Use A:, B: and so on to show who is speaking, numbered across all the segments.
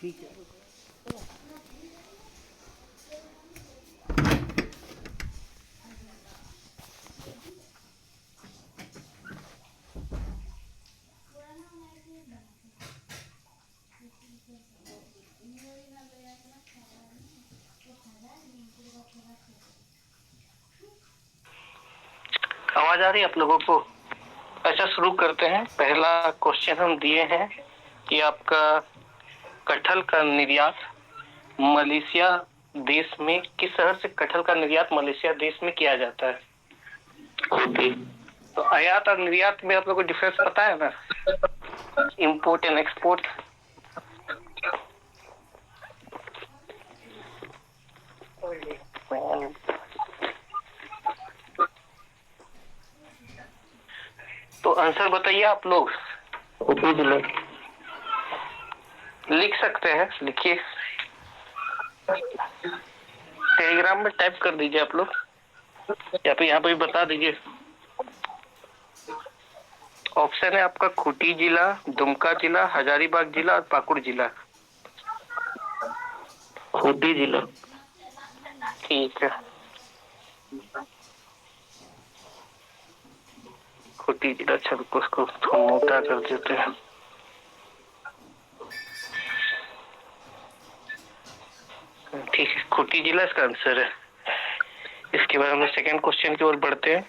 A: ठीक है।
B: आवाज आ रही है आप लोगों को? अच्छा, शुरू करते हैं। पहला क्वेश्चन हम दिए हैं कि आपका कटहल का निर्यात मलेशिया देश में किस शहर से कटहल का निर्यात मलेशिया देश में किया जाता है? ओके। तो आयात और निर्यात में आप लोगों को डिफरेंस पता है ना? Import and export. तो आंसर बताइए आप लोग। लिख सकते हैं, लिखिए। टेलीग्राम में टाइप कर दीजिए आप लोग, या फिर यहाँ पे भी बता दीजिए। ऑप्शन है आपका खूंटी जिला, दुमका जिला, हजारीबाग जिला और पाकुड़ जिला। खूंटी जिला। ठीक है, खूंटी जिला। चलो उसको थोड़ा मोटा कर देते हैं। ठीक है, खूंटी जिला इसका आंसर है। इसके बाद हम लोग सेकेंड क्वेश्चन की ओर बढ़ते हैं।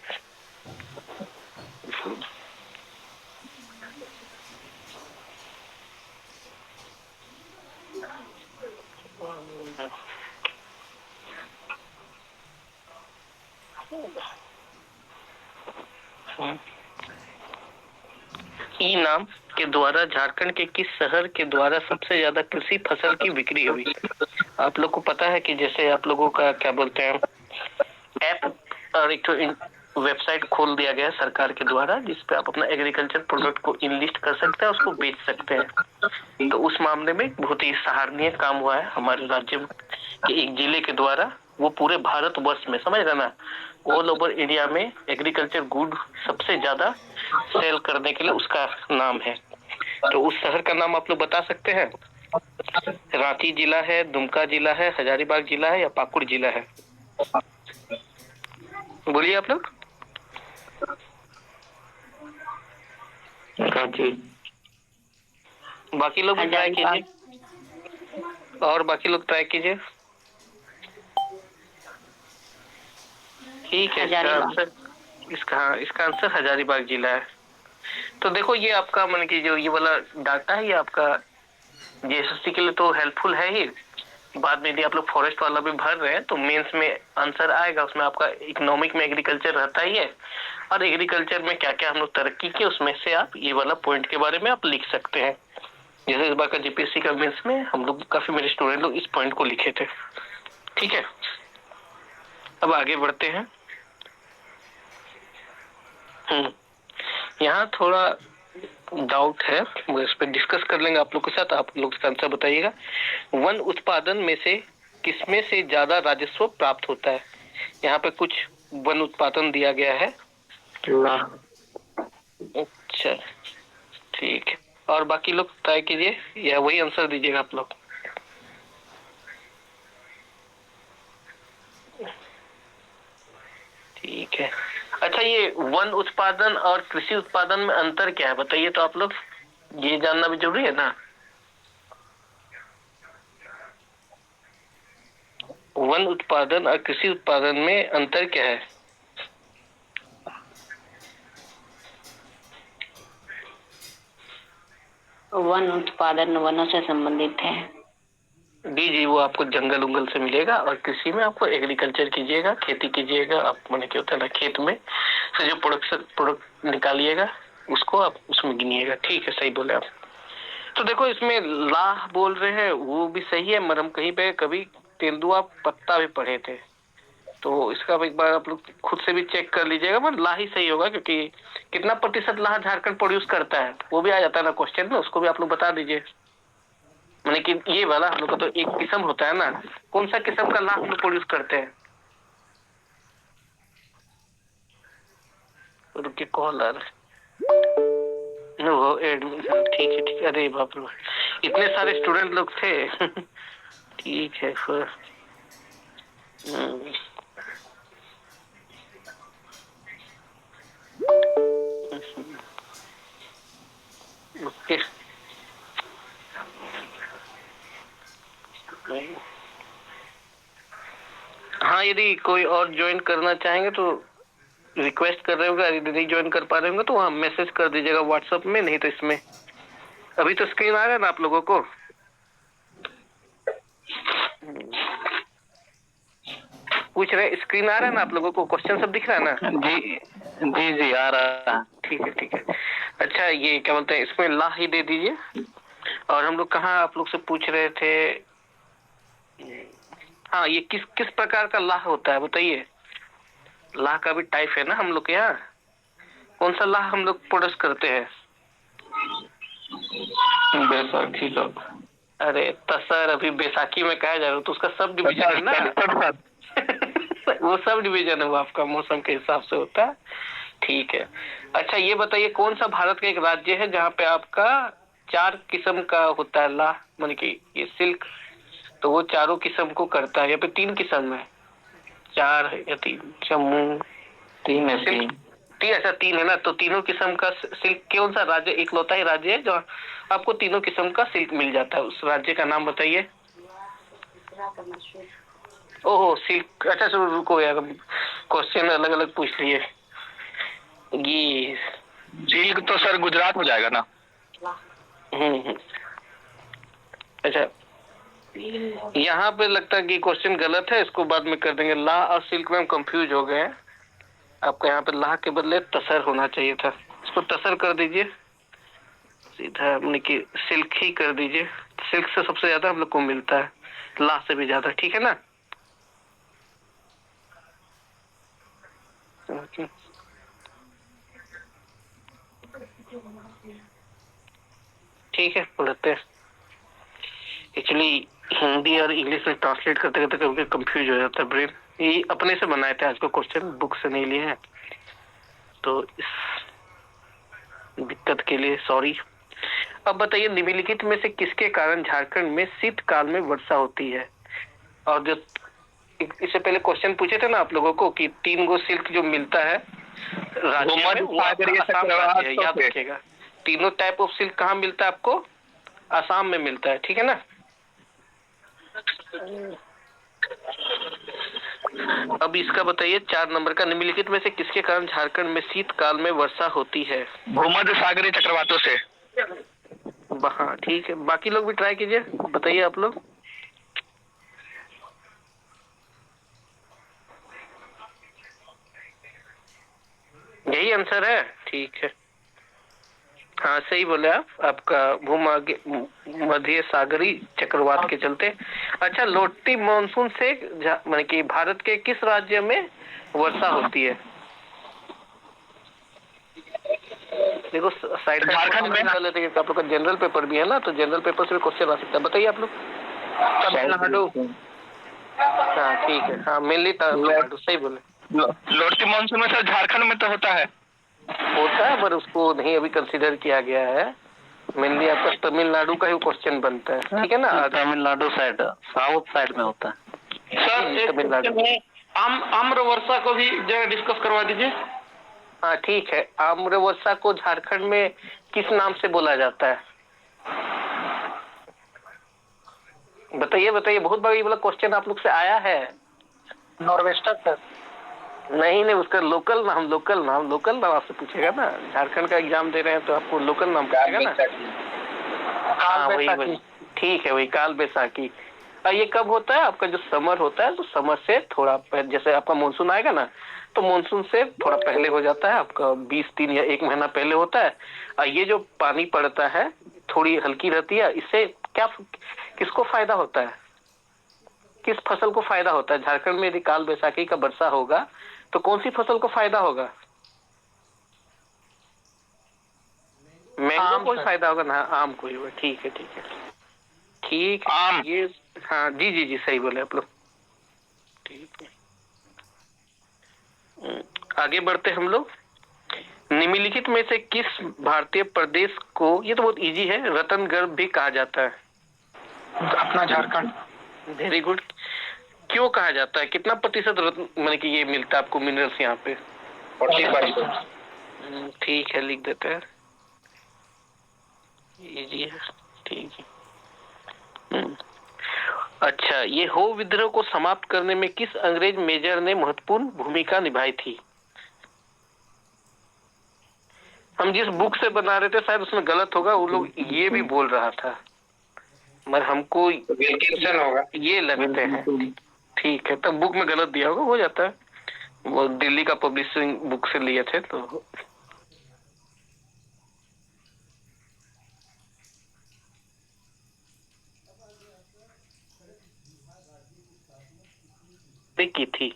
B: ई नाम के द्वारा झारखंड के किस शहर के द्वारा सबसे ज्यादा कृषि फसल की बिक्री हुई? आप लोग को पता है कि जैसे आप लोगों का क्या बोलते हैं, ऐप और एक तो वेबसाइट खोल दिया गया है सरकार के द्वारा, जिसपे आप अपना एग्रीकल्चर प्रोडक्ट को इनलिस्ट कर सकते हैं, उसको बेच सकते हैं। तो उस मामले में बहुत ही सराहनीय काम हुआ है हमारे राज्य के एक जिले के द्वारा। वो पूरे भारत वर्ष में, समझ रहे ना, ऑल ओवर इंडिया में एग्रीकल्चर गुड सबसे ज्यादा सेल करने के लिए उसका नाम है। तो उस शहर का नाम आप लोग बता सकते हैं? रांची जिला है, दुमका जिला है, हजारीबाग जिला है या पाकुड़ जिला है? बोलिए आप लोग। रांची। बाकी लोग भी ट्राई कीजिए, और बाकी लोग ट्राई कीजिए। ठीक है, इसका आंसर हजारीबाग जिला है। तो देखो, ये आपका मन की जो ये वाला डाटा है, ये आपका जेएसएससी के लिए तो हेल्पफुल है ही। बाद में यदि आप लोग फॉरेस्ट वाला भी भर रहे हैं तो मेंस में आंसर आएगा, उसमें आपका इकोनॉमिक में एग्रीकल्चर रहता ही है, और एग्रीकल्चर में क्या क्या हम लोग तरक्की की, उसमें से आप ये वाला पॉइंट के बारे में आप लिख सकते हैं। जैसे इस बार का जीपीएससी का मेंस में हम लोग काफी, मेरे स्टूडेंट लोग इस पॉइंट को लिखे थे। ठीक है, अब आगे बढ़ते हैं। यहाँ थोड़ा डाउट है, वो इस पर डिस्कस कर लेंगे आप लोग के साथ, आप लोग इसका आंसर बताइएगा। वन उत्पादन में से किसमें से ज्यादा राजस्व प्राप्त होता है? यहाँ पे कुछ वन उत्पादन दिया गया है। अच्छा, ठीक है, और बाकी लोग ट्राई कीजिए या वही आंसर दीजिएगा आप लोग। ठीक है। अच्छा, ये वन उत्पादन और कृषि उत्पादन में अंतर क्या है बताइए तो आप लोग, ये जानना भी जरूरी है ना। वन उत्पादन और कृषि उत्पादन में अंतर क्या है?
C: वन उत्पादन वनों से संबंधित है।
B: जी जी, वो आपको जंगल उंगल से मिलेगा, और कृषि में आपको एग्रीकल्चर कीजिएगा, खेती कीजिएगा आप, मैंने क्या होता है ना, खेत में से जो प्रोडक्ट निकालिएगा उसको आप उसमें गिनिएगा। ठीक है, सही बोले आप। तो देखो, इसमें लाह बोल रहे हैं वो भी सही है, मगर हम कहीं पे कभी तेंदुआ पत्ता भी पढ़े थे, तो इसका एक बार आप लोग खुद से भी चेक कर लीजिएगा, पर लाह ही सही होगा, क्योंकि कितना प्रतिशत लाह झारखंड प्रोड्यूस करता है वो भी आ जाता है ना क्वेश्चन में, उसको भी आप लोग बता दीजिए। मैंने कि ये वाला हम लोग का तो एक किस्म होता है ना, कौन सा किस्म का लाह हम लोग प्रोड्यूस करते हैं? रुकिए, कॉल आ रहा है। नो एडमिन, ठीक है ठीक है। अरे बाप रे, इतने सारे स्टूडेंट लोग थे। ठीक है फिर। ओके। हाँ, यदि कोई और ज्वाइन करना चाहेंगे तो रिक्वेस्ट कर रहे होगा, यदि नहीं ज्वाइन कर पा रहे होंगे तो वहाँ मैसेज कर दीजिएगा व्हाट्सएप में, नहीं तो इसमें। अभी तो स्क्रीन आ रहा है ना आप लोगों को? पूछ रहे स्क्रीन आ रहा है ना आप लोगों को? क्वेश्चन सब दिख रहा है ना?
A: जी जी जी आ रहा है।
B: ठीक है ठीक है। अच्छा, ये क्या बोलते हैं, इसमें ला ही दे दीजिए। और हम लोग कहाँ आप लोग से पूछ रहे थे? हाँ, ये किस किस प्रकार का लाह होता है बताइए। लाह का भी टाइप है ना हम लोग के यहाँ? कौन सा लाह हम लोग प्रोड्यूस करते हैं?
A: बैसाखी का।
B: अरे तसर अभी बैसाखी में कहा जा रहा है तो उसका सब डिवीजन है ना। वो सब डिवीजन है, वो आपका मौसम के हिसाब से होता है। ठीक है। अच्छा, ये बताइए कौन सा भारत का एक राज्य है जहाँ पे आपका 4 किस्म का होता है लाह, माने कि ये सिल्क, तो वो चारों किस्म को करता है। यहाँ पे 3 किस्म है, 4 है या 3? जम्मू।
A: 3 है।
B: 3? अच्छा 3 है ना, तो तीनों किस्म का सिल्क कौन सा राज्य, इकलौता ही राज्य है जहाँ आपको तीनों किस्म का सिल्क मिल जाता है? उस राज्य का नाम बताइए। ओहो सिल्क, अच्छा चलो रुको यार, क्वेश्चन अलग अलग पूछ लिए। ये
A: सिल्क तो सर गुजरात हो जाएगा ना?
B: अच्छा, यहाँ पे लगता है कि क्वेश्चन गलत है, इसको बाद में कर देंगे। ला और सिल्क में हम कंफ्यूज हो गए हैं। आपको यहाँ पे ला के बदले तसर होना चाहिए था, इसको तसर कर दीजिए सीधा, मतलब कि सिल्क ही कर दीजिए। सिल्क से सबसे ज्यादा हम लोग को मिलता है, ला से भी ज्यादा। ठीक है ना? ठीक है, पढ़ते हैं। एक्चुअली हिंदी और इंग्लिश में ट्रांसलेट करते करते कभी कंफ्यूज हो जाता है ब्रेन। ये अपने से बनाए थे आज को क्वेश्चन, बुक से नहीं लिए हैं, तो इस दिक्कत के लिए सॉरी। अब बताइए निम्नलिखित में से किसके कारण झारखंड में शीतकाल में वर्षा होती है? और जो इससे पहले क्वेश्चन पूछे थे ना आप लोगों को कि 3 गो सिल्क जो मिलता है राज्य में, वो आसाम राज्य है, याद रखिएगा। तीनों टाइप ऑफ सिल्क कहाँ मिलता है आपको? आसाम में मिलता है। ठीक है ना? अब इसका बताइए 4 नंबर का, निम्नलिखित में से किसके कारण झारखंड में शीतकाल में वर्षा होती है?
A: भूमध्य सागरीय चक्रवातों से।
B: हाँ ठीक है, बाकी लोग भी ट्राई कीजिए, बताइए आप लोग। यही आंसर है? ठीक है, हाँ सही बोले आप, आपका भूमध्य सागरीय चक्रवात के चलते। अच्छा, लोटी मानसून से माने कि भारत के किस राज्य में वर्षा होती है? देखो साइड
A: झारखंड में
B: कर लेते हैं, आप लोग का जनरल पेपर भी है ना, तो जनरल पेपर से भी क्वेश्चन आ सकता है। बताइए आप लोग। तमिलनाडु। हाँ ठीक है, हाँ मेनली तमिलनाडु, सही बोले।
A: लोटी मानसून में सर झारखंड में तो होता है
B: पर उसको नहीं अभी कंसीडर किया गया है। मेनली आपका तमिलनाडु का ही क्वेश्चन बनता है। ठीक है ना?
A: तमिलनाडु साइड, साउथ साइड में होता है
B: सर। तमिलनाडु
D: आम्र वर्षा को भी जगह डिस्कस करवा दीजिए।
B: हाँ ठीक है, आम्र वर्षा को झारखंड में किस नाम से बोला जाता है? बताइए बताइए, बहुत बार ये वाला क्वेश्चन आप लोग से आया है।
D: Nor'wester sir.
B: नहीं नहीं, उसका लोकल नाम आपसे पूछेगा ना। झारखंड का एग्जाम दे रहे हैं तो आपको लोकल नाम पूछेगा ना। हाँ वही, ठीक है, वही काल बैसाखी। ये कब होता है? आपका जो समर होता है, तो समर से थोड़ा जैसे आपका मानसून आएगा ना, तो मानसून से थोड़ा पहले हो जाता है, आपका 20 दिन या 1 महीना पहले होता है। और ये जो पानी पड़ता है थोड़ी हल्की रहती है, इससे क्या किसको फायदा होता है? किस फसल को फायदा होता है? झारखंड में यदि काल बैसाखी का वर्षा होगा तो कौन सी फसल को फायदा होगा? मैंगो को फायदा होगा ना, आम को ही होगा। ठीक है ठीक है ठीक है,
A: आम।
B: ये हाँ जी जी जी सही बोले आप लोग। ठीक है, आगे बढ़ते हम लोग। निम्नलिखित में से किस भारतीय प्रदेश को, ये तो बहुत इजी है, रत्नगर्भ भी कहा जाता है?
D: अपना झारखंड।
B: Very good. क्यों कहा जाता है? कितना प्रतिशत रत्न माने कि ये मिलता है आपको मिनरल्स यहाँ पे?
D: 45%।
B: ठीक है, लिख देते हैं, इजी है, ठीक है। अच्छा, ये हो विद्रोह को समाप्त करने में किस अंग्रेज मेजर ने महत्वपूर्ण भूमिका निभाई थी? हम जिस बुक से बना रहे थे शायद उसमें गलत होगा, वो लोग ये भी बोल रहा था, मगर हमको
D: विल्किंसन होगा।
B: ये लगते हैं। ठीक है, तब बुक में गलत दिया होगा, हो जाता है, वो दिल्ली का पब्लिशिंग बुक से लिए थे तो। की थी,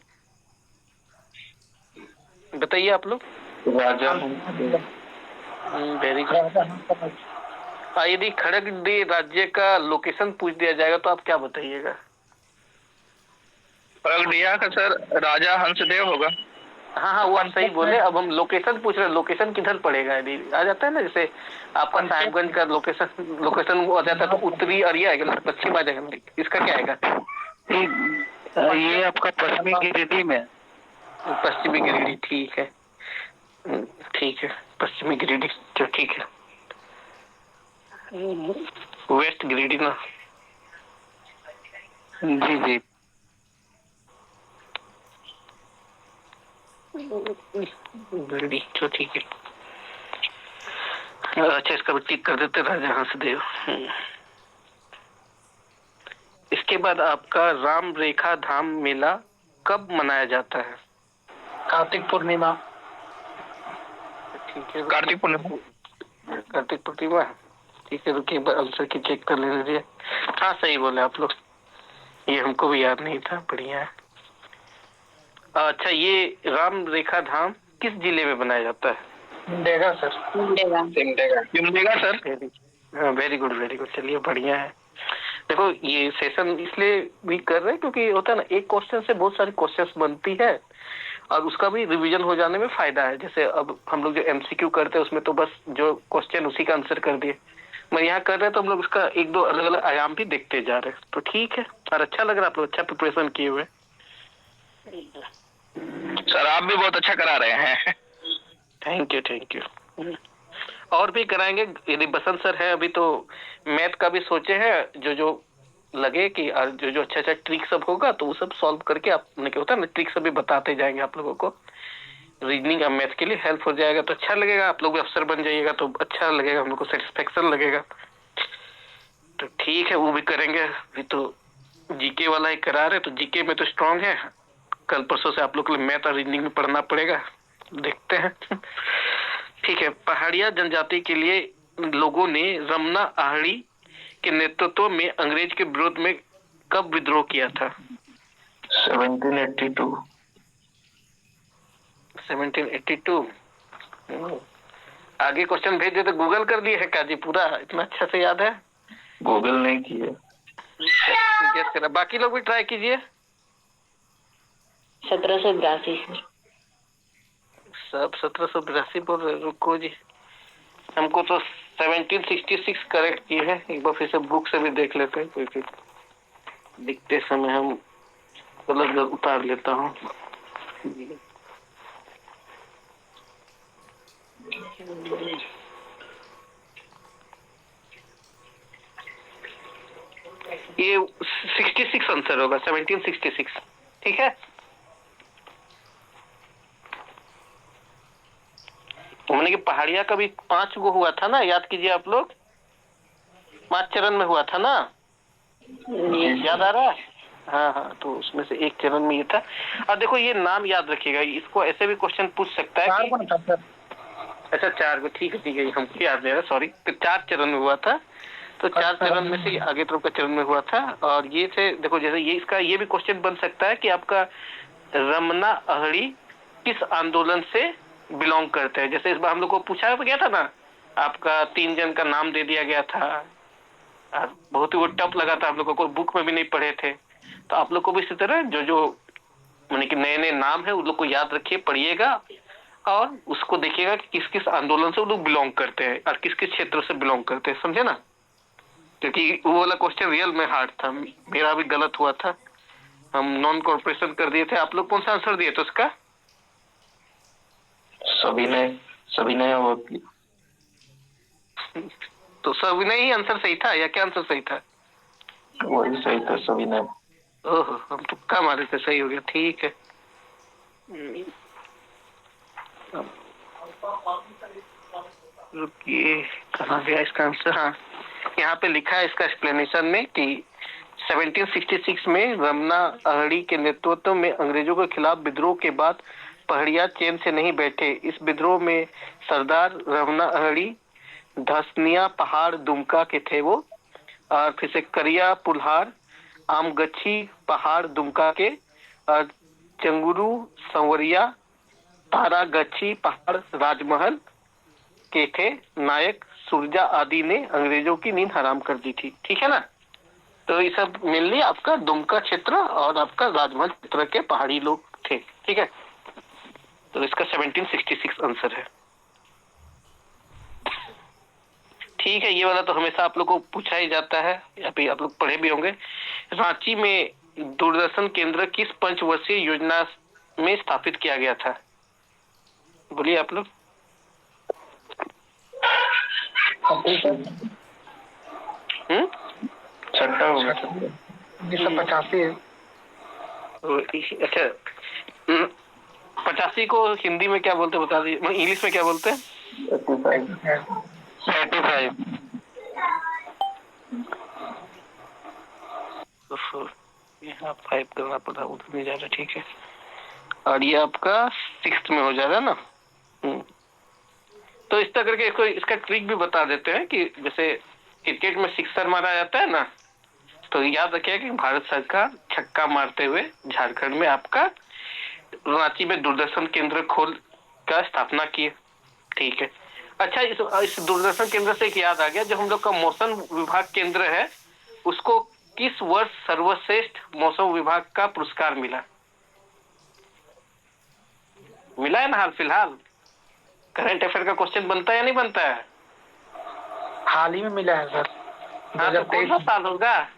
B: बताइए आप लोग।
D: राजा।
B: Very good. यदि खड़गपुर राज्य का लोकेशन पूछ दिया जाएगा तो आप क्या बताइएगा?
D: खगड़िया का सर राजा हंसदेव होगा।
B: हाँ हाँ, वो आप सही बोले। अब हम लोकेशन पूछ रहे हैं, लोकेशन किधर पड़ेगा? यदि आ जाता है ना, जैसे आपका साहिबगंज का लोकेशन आ जाता है तो उत्तरी अरिया आएगा, पश्चिम आ जाएगा, इसका क्या आएगा?
A: ये आपका पश्चिमी गिरिडीह में।
B: पश्चिमी गिरिडीह, ठीक है, ठीक है, पश्चिमी गिरिडीह, तो ठीक है। वेस्ट गिरिडीह ना?
A: जी जी।
B: गिरिडीह, तो ठीक है। अच्छा, इसका भी टिक कर देते, राजा हंसदेव। इसके बाद आपका राम रेखा धाम मेला कब मनाया जाता है?
D: कार्तिक पूर्णिमा।
B: ठीक है,
D: कार्तिक पूर्णिमा।
B: कार्तिक पूर्णिमा, ठीक है, रुकिए आंसर की चेक कर लेने दीजिए। हाँ, सही बोले आप लोग, ये हमको भी याद नहीं था, बढ़िया है। अच्छा, ये राम रेखा धाम किस जिले में बनाया जाता है?
D: Simdega sir. Simdega sir.
B: Very good, very good, चलिए बढ़िया है। देखो, ये सेशन इसलिए भी कर रहे हैं क्योंकि होता है ना, एक क्वेश्चन से बहुत सारी क्वेश्चंस बनती है और उसका भी रिवीजन हो जाने में फायदा है। जैसे अब हम लोग जो एमसीक्यू करते हैं उसमें तो बस जो क्वेश्चन उसी का आंसर कर दिए, मैं यहाँ कर रहे हैं तो हम लोग उसका एक दो अलग अलग आयाम भी देखते जा रहे हैं, तो ठीक है। और अच्छा लग रहा है, आप लोग अच्छा प्रिपरेशन किए हुए।
D: सर आप भी बहुत अच्छा करा रहे हैं।
B: Thank you, thank you. और भी कराएंगे यदि बसंत सर है अभी तो। मैथ का भी सोचे हैं, जो जो लगे कि जो जो अच्छा अच्छा ट्रिक सब होगा तो वो सब सॉल्व करके आपने क्या होता है ना, ट्रिक सब भी बताते जाएंगे आप लोगों को। रीजनिंग और मैथ के लिए हेल्प हो जाएगा तो अच्छा लगेगा, आप लोग भी अफसर बन जाइएगा तो अच्छा लगेगा, हम लोग को सेटिस्फेक्शन लगेगा। तो ठीक है, वो भी करेंगे। अभी तो जीके वाला ही करा रहे, तो जीके में तो स्ट्रांग है, कल परसों से आप लोग को मैथ और रीजनिंग में पढ़ना पड़ेगा, देखते हैं। ठीक है, पहाड़िया जनजाति के लिए लोगों ने रमना आहड़ी के नेतृत्व में अंग्रेज के विरोध में कब विद्रोह किया था?
D: 1782।
B: 1782। आगे क्वेश्चन भेज दे तो गूगल कर लिए है क्या जी? पूरा इतना अच्छा से याद है?
D: गूगल नहीं किया।
B: गेस करा, बाकी लोग भी ट्राई कीजिए।
C: 1782
B: सब 1782 बोल रहे, रुको जी, हमको तो 1766 करेक्ट किए हैं। एक बार फिर से बुक से भी देख लेते हैं, क्योंकि लिखते समय हम गलत गलत उतार लेता हूँ। ये 66 आंसर होगा, 1766, ठीक है। हमने कि पहाड़िया का भी 5 गो हुआ था ना, याद कीजिए आप लोग, 5 चरण में हुआ था ना, याद आ रहा है? हाँ हाँ, तो उसमें से एक चरण में ये था। और देखो, ये नाम याद रखिएगा, इसको ऐसे भी क्वेश्चन पूछ सकता है कि अच्छा 4 गो, ठीक है ठीक है, हमको याद नहीं आ रहा, सॉरी। तो 4 चरण में हुआ था, तो 4 चरण में से आगे तरफ का चरण में हुआ था। और ये थे, देखो जैसे ये इसका ये भी क्वेश्चन बन सकता है कि आपका रमना अहड़ी किस आंदोलन से बिलोंग करते हैं। जैसे इस बार हम लोग को पूछा गया था ना, आपका 3 जन का नाम दे दिया गया था, बहुत ही वो टफ लगा था, आप लोगों को बुक में भी नहीं पढ़े थे। तो आप लोग को भी इसी तरह जो जो माने कि नए नए नाम है उन लोग को याद रखिए, पढ़िएगा और उसको देखिएगा कि किस किस आंदोलन से वो लोग बिलोंग करते हैं और किस किस क्षेत्र से बिलोंग करते हैं, समझे ना? क्योंकि वो वाला क्वेश्चन रियल में हार्ड था, मेरा भी गलत हुआ था, हम नॉन कॉर्पोरेशन कर दिए थे। आप लोग कौन सा आंसर दिए थे उसका?
A: सभी ने वो
B: तो सविनय ही आंसर सही था या क्या आंसर सही था?
A: वही सही था, सभी ने।
B: ओहो, हम तुक्का मारे थे, सही हो गया, ठीक है। रुकिए, कहाँ गया इसका आंसर? हाँ, यहाँ पे लिखा है इसका एक्सप्लेनेशन में कि 1766 में रमना अहड़ी के नेतृत्व में अंग्रेजों के खिलाफ विद्रोह के बाद पहाड़िया चैन से नहीं बैठे। इस विद्रोह में सरदार रमना अहड़ी, धसनिया पहाड़ दुमका के थे वो, और फिर से करिया पुल्हार आमगछी पहाड़ दुमका के, और चंगुरू संवरिया तारागछी पहाड़ राजमहल के थे। नायक सुरजा आदि ने अंग्रेजों की नींद हराम कर दी थी। ठीक है ना? तो ये सब मेनली आपका दुमका क्षेत्र और आपका राजमहल क्षेत्र के पहाड़ी लोग थे। ठीक है, तो इसका 1766 आंसर है। ठीक है, ये वाला तो हमेशा आप लोग को पूछा ही जाता है, या फिर आप लोग पढ़े भी होंगे। रांची में दूरदर्शन केंद्र किस पंचवर्षीय योजना में स्थापित किया गया था? बोलिए आप लोग।
A: छठा होगा।
D: 1985 है।
B: अच्छा, 85 को हिंदी में क्या बोलते बता दीजिए, इंग्लिश में क्या बोलते हैं?
A: 85।
B: यहाँ 5 करना पड़ा, उधर नहीं जा रहा। ठीक है, और ये आपका 6th में हो जाएगा ना। तो इस तरह करके इसको इसका ट्रिक भी बता देते हैं कि जैसे क्रिकेट में सिक्सर मारा जाता है ना, तो याद रखिए कि भारत सरकार छक्का मारते हुए झारखंड में आपका रांची में दूरदर्शन केंद्र खोल का स्थापना की। ठीक है, अच्छा, इस दूरदर्शन केंद्र से एक याद आ गया, जो हम लोग का मौसम विभाग केंद्र है, उसको किस वर्ष सर्वश्रेष्ठ मौसम विभाग का पुरस्कार मिला? मिला है ना हाल फिलहाल? करंट अफेयर का क्वेश्चन बनता है या नहीं बनता है?
D: हाल ही में मिला है सर।
B: हाँ, तो कौन सा साल होगा?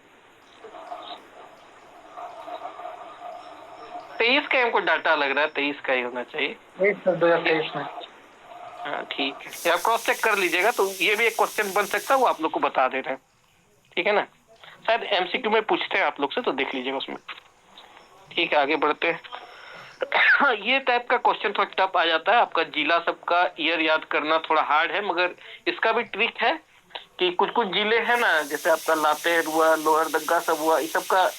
B: 23 का हमको डाटा लग रहा है, 23 का ही होना चाहिए।
D: 2023 में।
B: हाँ, ठीक है, या क्रॉस चेक कर लीजिएगा, तो ये भी एक क्वेश्चन बन सकता है, वो आप लोग को बता दे रहे हैं। ठीक है ना? शायद एमसीक्यू में पूछते हैं आप लोग से, तो देख लीजिएगा उसमें। ठीक है, आगे बढ़ते हैं। हाँ, ये टाइप का क्वेश्चन थोड़ा टफ आ जाता है, आपका जिला सबका ईयर याद करना थोड़ा हार्ड है, मगर इसका भी ट्रिक है कि कुछ कुछ जिले हैं ना, जैसे आपका लातेहार हुआ, लोहरदगा सब हुआ, इस सब का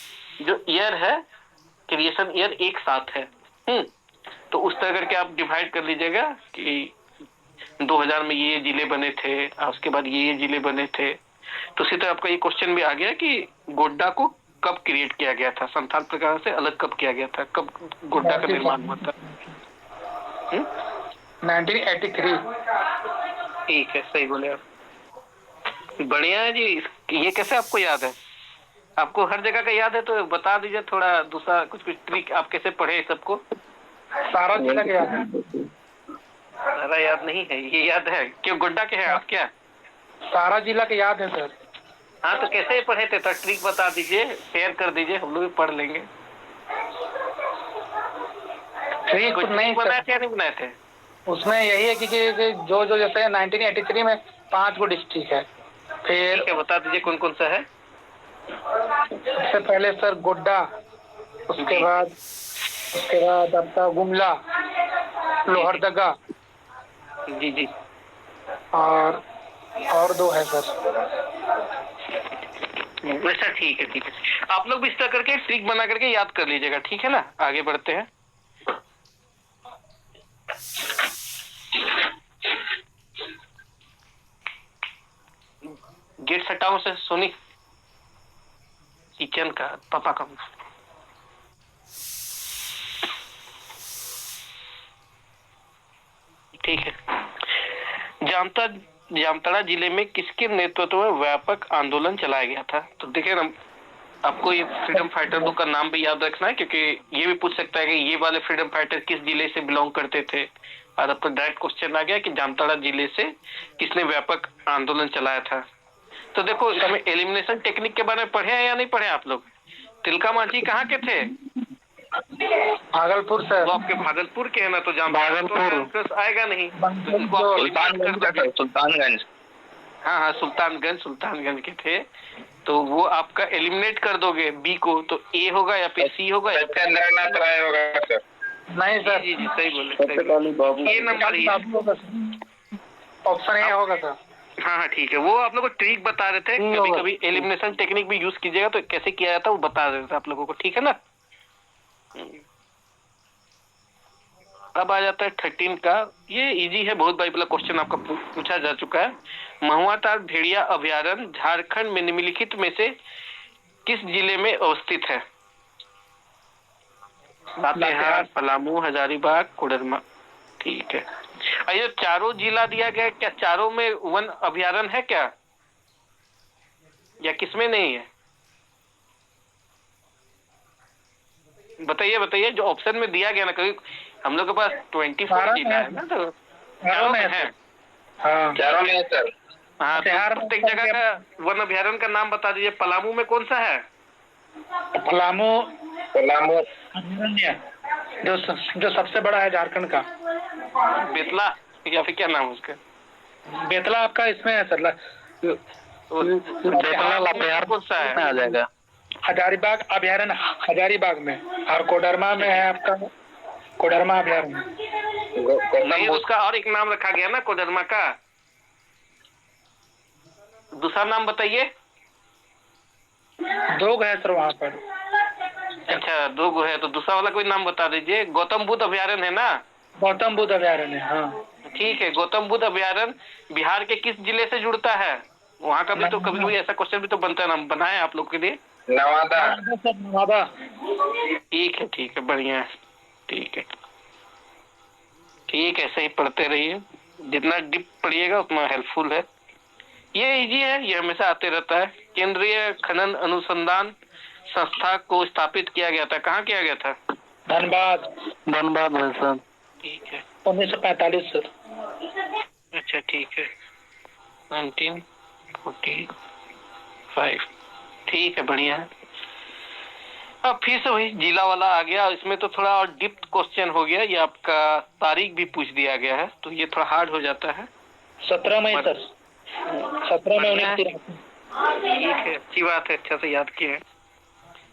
B: जो ईयर है, क्रिएशन ईयर एक साथ है। तो उस तरह करके आप डिवाइड कर लीजिएगा कि 2000 में ये जिले बने थे, और उसके बाद ये जिले बने थे। तो उसी तरह आपका ये क्वेश्चन भी आ गया कि गोड्डा को कब क्रिएट किया गया था, संथाल प्रकार से अलग कब किया गया था, कब गोड्डा का निर्माण हुआ था?
D: 1983।
B: ठीक है, सही बोले आप, बढ़िया है जी। ये कैसे आपको याद है? आपको हर जगह का याद है, तो बता दीजिए थोड़ा दूसरा कुछ कुछ ट्रिक, आप कैसे पढ़े सबको?
D: सारा जिला के याद है।
B: सारा याद नहीं है, ये याद है। क्यों, गोड्डा के हैं आप क्या?
D: सारा जिला के याद है सर।
B: हाँ, तो कैसे पढ़े थे? तो ट्रिक बता दीजिए, शेयर कर दीजिए, हम लोग भी पढ़ लेंगे।
D: ट्रिक
B: कुछ
D: नहीं
B: बनाए थे या नहीं बनाए थे?
D: उसमें यही है कि जो जो जैसे 1983 में 5 गो डिस्ट्रिक्ट है। फिर
B: ठीक है, बता दीजिए कौन कौन सा है।
D: सबसे पहले सर गोड्डा, उसके बाद आपका गुमला, लोहरदगा,
B: जी जी,
D: और 2 है सर।
B: वैसा ठीक है, ठीक है। आप लोग भी इस तरह करके ट्रिक बना करके याद कर लीजिएगा। ठीक है ना? आगे बढ़ते हैं। गेट हटाओ से सोनी, किचन का पापा का। ठीक है, जामताड़ा जिले में किसके नेतृत्व में व्यापक आंदोलन चलाया गया था? तो देखिए ना, आपको ये फ्रीडम फाइटर लोग का नाम भी याद रखना है, क्योंकि ये भी पूछ सकता है कि ये वाले फ्रीडम फाइटर किस जिले से बिलोंग करते थे, और अब तो डायरेक्ट क्वेश्चन आ गया कि जामताड़ा जिले से किसने व्यापक आंदोलन चलाया था। तो देखो इसमें एलिमिनेशन टेक्निक के बारे में पढ़े हैं या नहीं पढ़े आप लोग? तिलका मांझी कहाँ के थे?
D: भागलपुर से।
B: वो आपके भागलपुर के है ना, तो भागलपुर आएगा नहीं तो
A: सुल्तानगंज।
B: हाँ, सुल्तानगंज के थे, तो वो आपका एलिमिनेट कर दोगे बी को, तो ए होगा या फिर सी होगा या
A: सत्येंद्रनाथ राय होगा सर।
D: नहीं सर,
B: जी सही बोले, ए नंबर ही
D: ऑप्शन ए होगा सर।
B: हाँ ठीक है, वो आप लोगों को ट्रिक बता रहे थे, कभी कभी एलिमिनेशन टेक्निक भी यूज कीजिएगा तो कैसे किया जाता है वो बता रहे थे आप लोगों को, ठीक है ना। अब आ जाता है 13 का, ये इजी है, बहुत बार क्वेश्चन आपका पूछा जा चुका है। महुआताल भेड़िया अभयारण्य झारखंड में निम्नलिखित में से किस जिले में अवस्थित है? लातेहार, पलामू, हजारीबाग, कोडरमा। ठीक है, ये चारों जिला दिया गया, क्या चारों में वन अभयारण्य है क्या, या किसमें नहीं है? बताइए जो ऑप्शन में दिया गया ना, कभी हम लोग के पास 24 जिला है ना, तो चारों में है।
A: हाँ, चारों में है सर।
B: हाँ, तो प्रत्येक जगह का वन अभयारण्य का नाम बता दीजिए। पलामू में कौन सा है?
D: पलामू
C: अभयारण्य
D: जो सबसे बड़ा है झारखंड का।
B: बेतला या फिर क्या नाम है उसका?
D: बेतला आपका इसमें है सर।
B: बेतला लातेहार कौन सा है?
A: आ जाएगा
D: हजारीबाग अभयारण्य हजारीबाग में, और कोडरमा में है आपका कोडरमा अभयारण्य।
B: नहीं, उसका और एक नाम रखा गया ना कोडरमा का, दूसरा नाम बताइए।
D: दो है सर वहाँ पर।
B: अच्छा, दो गो है, तो दूसरा वाला कोई नाम बता दीजिए। गौतम बुद्ध अभयारण्य है ना?
D: गौतम बुद्ध अभयारण्य, हाँ
B: ठीक है। गौतम बुद्ध अभयारण्य बिहार के किस जिले से जुड़ता है? वहाँ का भी तो कभी कभी ऐसा क्वेश्चन भी तो बनता है ना, बनाए आप लोग के लिए।
D: नवादा।
B: ठीक है, बढ़िया है, ठीक है, ऐसे ही पढ़ते रहिए, जितना डीप पढ़िएगा उतना हेल्पफुल है। ये इजी है, ये हमेशा आते रहता है। केंद्रीय खनन अनुसंधान संस्था को स्थापित किया गया था, कहाँ किया गया था?
D: धनबाद
A: है सर।
B: ठीक है,
D: 1945 सर।
B: अच्छा ठीक है, 1945, ठीक है, बढ़िया है। अब फिर से वही जिला वाला आ गया, इसमें तो थोड़ा और डीप क्वेश्चन हो गया। ये आपका तारीख भी पूछ दिया गया है, तो ये थोड़ा हार्ड हो जाता है।
D: 17 मई सर, 17 मई 1983।
B: ठीक है, अच्छी बात है, अच्छा से याद किए हैं।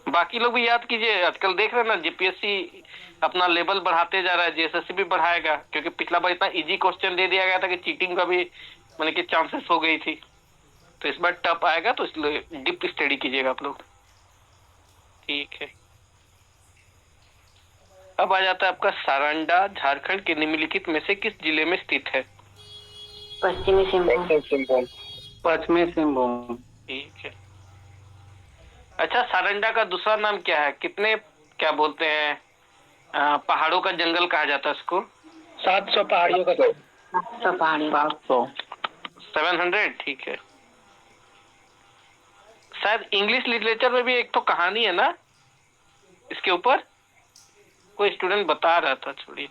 B: बाकी लोग भी याद कीजिए, आजकल देख रहे हैं ना जीपीएससी अपना लेवल बढ़ाते जा रहा है, जेएसएससी भी बढ़ाएगा, क्योंकि पिछला बार इतना इजी क्वेश्चन दे दिया गया था कि चीटिंग का भी मतलब कि चांसेस हो गई थी। तो इस बार टफ आएगा, तो इसलिए डीप स्टडी कीजिएगा आप लोग, ठीक है। अब आ जाता है आपका सारंडा झारखंड के निम्नलिखित में से किस जिले में स्थित है?
C: पश्चिमी सिंहभूम।
B: ठीक है। अच्छा, सारंडा का दूसरा नाम क्या है? कितने क्या बोलते हैं पहाड़ों का जंगल कहा जाता है इसको?
D: 700 पहाड़ियों का।
C: 700 पहाड़ी।
B: 700, ठीक है। शायद इंग्लिश लिटरेचर में भी एक तो कहानी है ना इसके ऊपर, कोई स्टूडेंट बता रहा था, छोड़िए,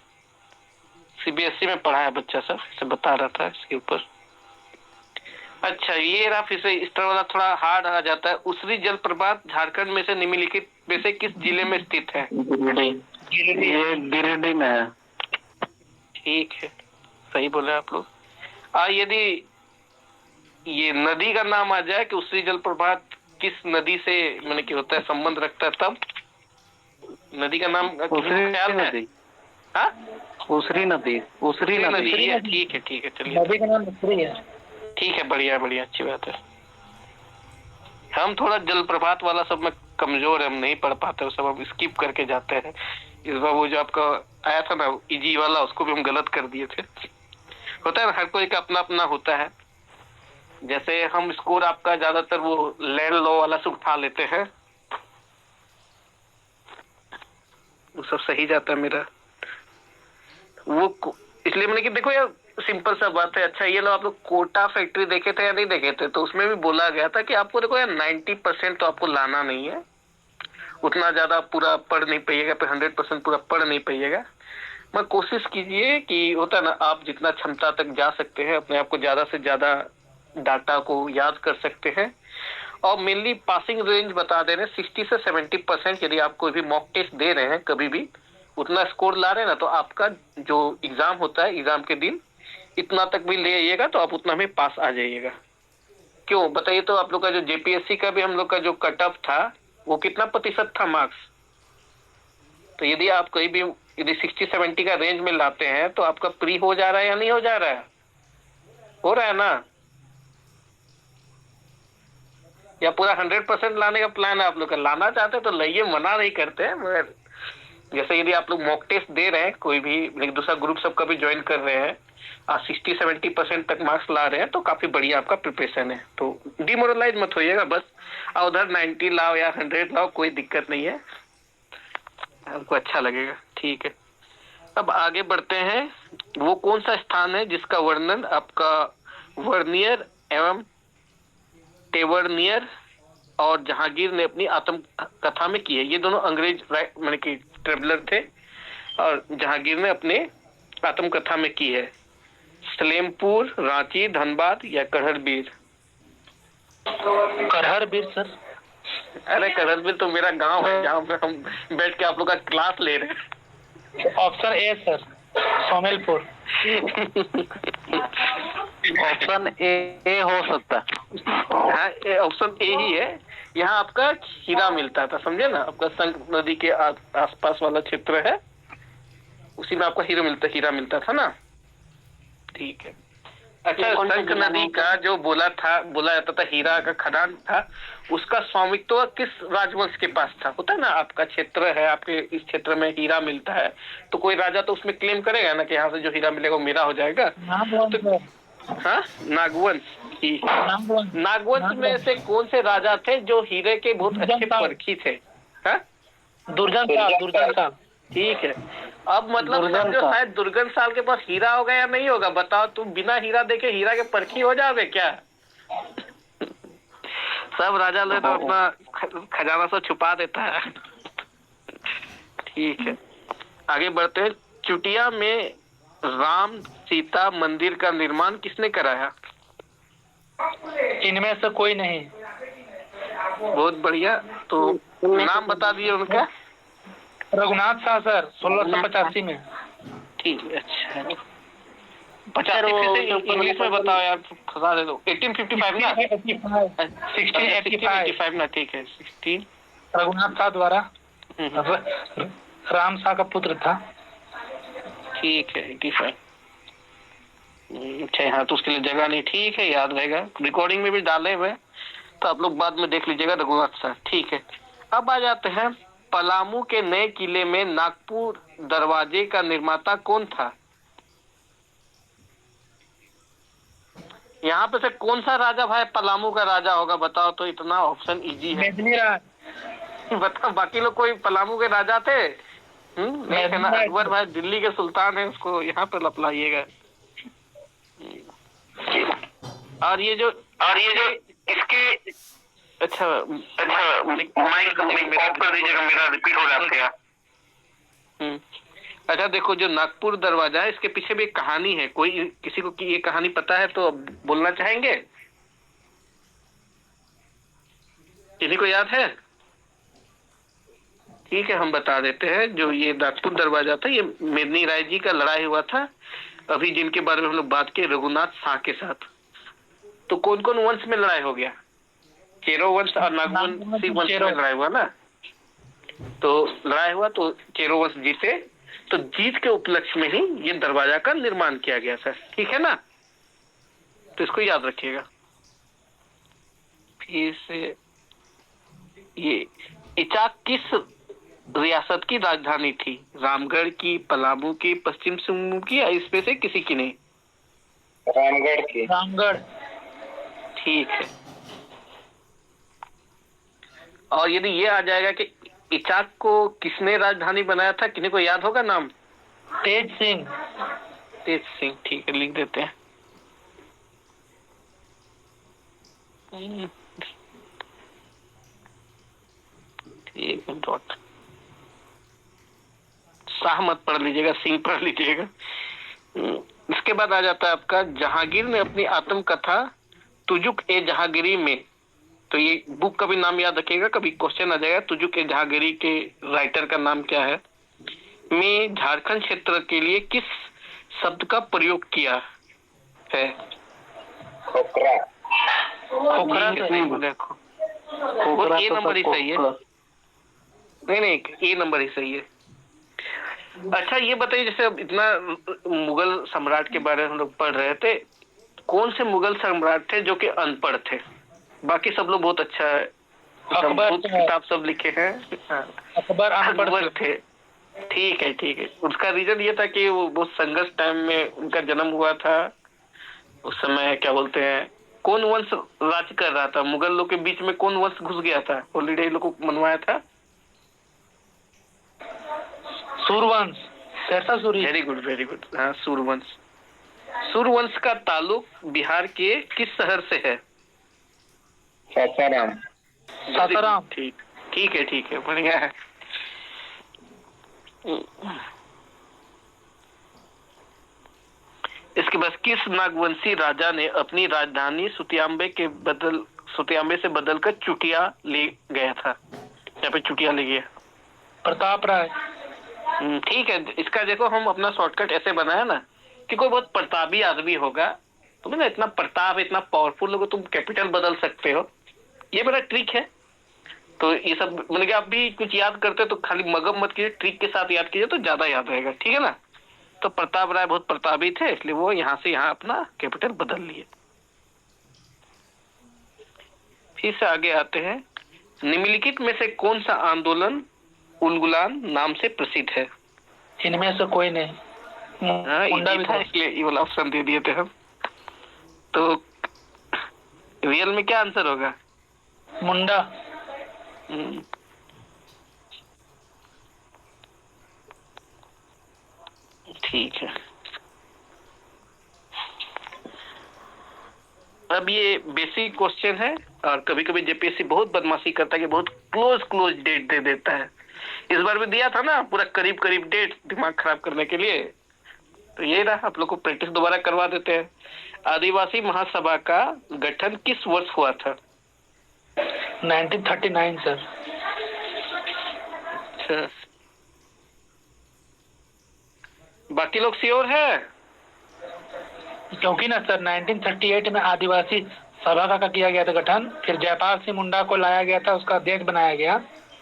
B: सीबीएसई में पढ़ा है बच्चा सब, इसे बता रहा था इसके ऊपर। अच्छा, ये रहा फिर से इस तरह वाला थोड़ा हार्ड आ जाता है। उसरी जलप्रपात झारखंड में से निम्नलिखित में से किस जिले में स्थित है?
A: गिरिडीह में है।
B: ठीक है, सही बोले आप लोग। यदि ये नदी का नाम आ जाए कि उसरी जलप्रपात किस नदी से मैंने क्या होता है संबंध रखता है, तब नदी का नाम ख्याल है? हाँ,
A: उसरी नदी
B: है, ठीक है, चलिए,
D: नदी का नाम उसरी है।
B: ठीक है, बढ़िया, अच्छी बात है। हम थोड़ा जलप्रपात वाला सब में कमजोर है, हम नहीं पढ़ पाते, वो सब हम स्किप करके जाते हैं। इस बार वो जो आपका आया था ना इजी वाला, उसको भी हम गलत कर दिए थे। होता है ना, हर कोई का अपना अपना होता है। जैसे हम स्कोर आपका ज्यादातर वो लैंड लॉ वाला से उठा लेते हैं, वो सब सही जाता है मेरा वो, इसलिए मैंने कि देखो यार सिंपल सा बात है। अच्छा, ये लो आप लोग कोटा फैक्ट्री देखे थे या नहीं देखे थे? तो उसमें भी बोला गया था कि आपको देखो यार 90% तो आपको लाना नहीं है, उतना ज्यादा पूरा पढ़ नहीं पाइएगा, फिर 100% पूरा पढ़ नहीं पाइएगा। मैं कोशिश कीजिए कि होता ना, आप जितना क्षमता तक जा सकते हैं अपने आप को ज्यादा से ज्यादा डाटा को याद कर सकते हैं। और मेनली पासिंग रेंज बता दे रहे हैं 60 से 70%। यदि आप कोई भी मॉक टेस्ट दे रहे हैं कभी भी उतना स्कोर ला रहे हैं ना, तो आपका जो एग्जाम होता है एग्जाम के दिन इतना तक भी ले आइएगा तो आप उतना में पास आ जाइएगा। क्यों बताइए? तो आप लोग का जो जेपीएससी का भी हम लोग का जो कट ऑफ था वो कितना प्रतिशत था मार्क्स? तो यदि आप कोई भी यदि 60-70 का रेंज में लाते हैं तो आपका प्री हो जा रहा है या नहीं हो जा रहा है? हो रहा है ना? या पूरा 100% लाने का प्लान है आप लोग का? लाना चाहते हैं तो लाइए, मना नहीं करते हैं, मगर जैसे यदि आप लोग मॉक टेस्ट दे रहे हैं कोई भी एक दूसरा ग्रुप सबका भी ज्वाइन कर रहे हैं और 60-70% तक मार्क्स ला रहे हैं तो काफी बढ़िया आपका प्रिपरेशन है। तो डिमोरलाइज मत होइएगा बस, और उधर 90 लाओ या 100 लाओ, कोई दिक्कत नहीं है, आपको अच्छा लगेगा। ठीक है, अब आगे बढ़ते हैं। वो कौन सा स्थान है जिसका वर्णन आपका वर्नियर एवं टेवर्नियर और जहांगीर ने अपनी आत्मकथा में की है? ये दोनों अंग्रेज माने कि ट्रेवलर थे और जहांगीर ने अपने आत्मकथा में की है। सलेमपुर, रांची, धनबाद या करहरबीर?
D: करहरबीर सर।
B: अरे करहरबीर तो मेरा गांव है जहाँ पे हम बैठ के आप लोग का क्लास ले रहे हैं।
D: ऑप्शन ए सर, सोमेलपुर।
A: ऑप्शन ए हो सकता है।
B: हाँ, ऑप्शन ए ही है। यहाँ आपका हीरा मिलता था, समझे ना? आपका संक नदी के आसपास वाला क्षेत्र है, उसी में आपका हीरा मिलता था ना। ठीक है, अच्छा, संक नदी का जो बोला जाता था हीरा का खदान था, उसका स्वामित्व किस राजवंश के पास था? होता है ना, आपका क्षेत्र है, आपके इस क्षेत्र में हीरा मिलता है तो कोई राजा तो उसमें क्लेम करेगा ना कि यहाँ से जो हीरा मिलेगा वो मेरा हो जाएगा। तो हाँ, नागवंश। नागवंश में से कौन से राजा थे जो हीरे के बहुत अच्छे परखी थे? हाँ,
D: दुर्जन साल।
B: ठीक है, अब मतलब समझो शायद दुर्गन साल के पास हीरा होगा या नहीं होगा? बताओ, तुम बिना हीरा देखे हीरा के परखी हो जाओगे क्या? सब राजा लोग तो अपना खजाना से छुपा देता है। ठीक है, आगे बढ़ते हैं। चुटिया में राम सीता मंदिर का निर्माण किसने कराया?
D: इनमें से कोई नहीं।
B: बहुत बढ़िया, तो नाम बता दिए उनका।
D: रघुनाथ शाह सर, 1685 में।
B: ठीक है, अच्छा 85 से इंग्लिश में बताओ यार, फंसा दे दो। 1855 ना? 1685 ना? ठीक है, 16।
D: रघुनाथ शाह द्वारा, राम शाह का पुत्र था।
B: ठीक है, 85। अच्छा, हाँ, तो उसके लिए जगह नहीं। ठीक है, याद रहेगा, रिकॉर्डिंग में भी डाले हुए तो आप लोग बाद में देख लीजिएगा। रघुनाथ शाह। ठीक है, अब आ जाते हैं पलामू के नए किले में नागपुर दरवाजे का निर्माता कौन था? यहाँ पे से कौन सा राजा भाई पलामू का राजा होगा? बताओ तो, इतना ऑप्शन इजी है। बताओ, बाकी लोग कोई पलामू के राजा थे? नहीं है ना? अकबर भाई दिल्ली के सुल्तान है, उसको यहाँ पे लपलाइएगा। और ये जो इसके अच्छा माइक ऑफ कर दीजिएगा, मेरा रिपीट हो रहा है। अच्छा, देखो, जो नागपुर दरवाजा है इसके पीछे भी एक कहानी है। कोई किसी को ये कहानी पता है तो बोलना चाहेंगे? किसी को याद है? ठीक है, हम बता देते हैं। जो ये नागपुर दरवाजा था, ये मेदिनी राय जी का लड़ाई हुआ था अभी जिनके बारे में हम लोग बात किए, रघुनाथ शाह के साथ। तो कौन कौन वंश में लड़ाई हो गया? चेरो वंश और नागवंशी वंश में लड़ाई हुआ ना। तो लड़ाई हुआ तो चेरो वंश जीते, तो जीत के उपलक्ष्य में ही ये दरवाजा का निर्माण किया गया सर। ठीक है ना? तो इसको याद रखिएगा। फिर से, ये इचाक किस रियासत की राजधानी थी? रामगढ़ की, पलामू की, पश्चिम सिंहभूम की, या इसमें से किसी की नहीं?
D: रामगढ़ की। रामगढ़।
B: ठीक है, और यदि ये आ जाएगा कि इचाक को किसने राजधानी बनाया था, किन्हीं को याद होगा नाम?
D: तेज सिंह।
B: तेज सिंह, ठीक है, लिख देते हैं। ठीक है, शाह मत पढ़ लीजिएगा, सिंह पढ़ लीजिएगा। इसके बाद आ जाता है आपका, जहांगीर ने अपनी आत्मकथा तुजुक ए जहांगीरी में, तो ये बुक का भी नाम याद रखिएगा, कभी क्वेश्चन आ जाएगा, तुजुक ए जहांगीरी के राइटर का नाम क्या है, में झारखंड क्षेत्र के लिए किस शब्द का प्रयोग किया है?
A: खोखरा।
D: खोखरा
B: ठीक है,
D: से
B: नहीं बोले खो। वो ए नंबर ही सही है। नहीं, ए नंबर ही सही है। अच्छा ये बताइए, जैसे अब इतना मुगल सम्राट के बारे में हम लोग पढ़ रहे थे, कौन से मुगल सम्राट थे जो कि अनपढ़ थे? बाकी सब लोग बहुत अच्छा है,
D: अकबर
B: किताब सब लिखे हैं।
D: अकबर
B: अकबर थे। ठीक है। उसका रीजन ये था कि वो बहुत संघर्ष टाइम में उनका जन्म हुआ था। उस समय क्या बोलते हैं, कौन वंश राज कर रहा था मुगल लोग के बीच में? कौन वंश घुस गया था ऑलरेडी लोग को मनवाया था?
D: सूर्यवंश, शेरशाह सूरी।
B: Very good. हाँ, सूर्यवंश। सूर्यवंश का ताल्लुक बिहार के किस शहर से है?
A: सासाराम।
D: सासाराम।
B: ठीक है, बढ़िया है। इसके बाद किस नागवंशी राजा ने अपनी राजधानी सुतियाम्बे से बदलकर चुटिया ले गया था? यहाँ पे चुटिया ले गया।
D: प्रताप राय।
B: ठीक है, इसका देखो हम अपना शॉर्टकट ऐसे बनाया ना कि कोई बहुत प्रतापी आदमी होगा, तुम्हें ना इतना प्रताप, इतना पावरफुल होगा, तुम कैपिटल बदल सकते हो। ये मेरा ट्रिक है। तो ये सब मतलब कि आप भी कुछ याद करते हो तो खाली मगम मत कीजिए, ट्रिक के साथ याद कीजिए तो ज्यादा याद रहेगा, ठीक है ना? तो प्रताप राय बहुत प्रतापी थे, इसलिए वो यहाँ से यहाँ अपना कैपिटल बदल लिए। फिर से आगे आते हैं, निम्नलिखित में से कौन सा आंदोलन उलगुलान नाम से प्रसिद्ध है?
D: इनमें से कोई नहीं। मुंडा
B: ये
D: भी
B: था,
D: था।
B: इसलिए ये वाला ऑप्शन दे दिए थे हम। तो रियल में क्या आंसर होगा?
D: मुंडा।
B: ठीक है। अब ये बेसिक क्वेश्चन है, और कभी कभी जेपीएससी बहुत बदमाशी करता है कि बहुत क्लोज डेट दे देता है। इस बार भी दिया था ना पूरा करीब डेट, दिमाग खराब करने के लिए। तो ये रहा, आप लोग को प्रैक्टिस दोबारा करवा देते हैं। आदिवासी महासभा का गठन किस वर्ष हुआ था?
D: 1939 सर।
B: अच्छा, बाकी लोग श्योर है?
D: क्योंकि ना सर 1938 में आदिवासी सभा का किया गया था गठन, फिर जयपाल सिंह मुंडा को लाया गया था, उसका अध्यक्ष बनाया गया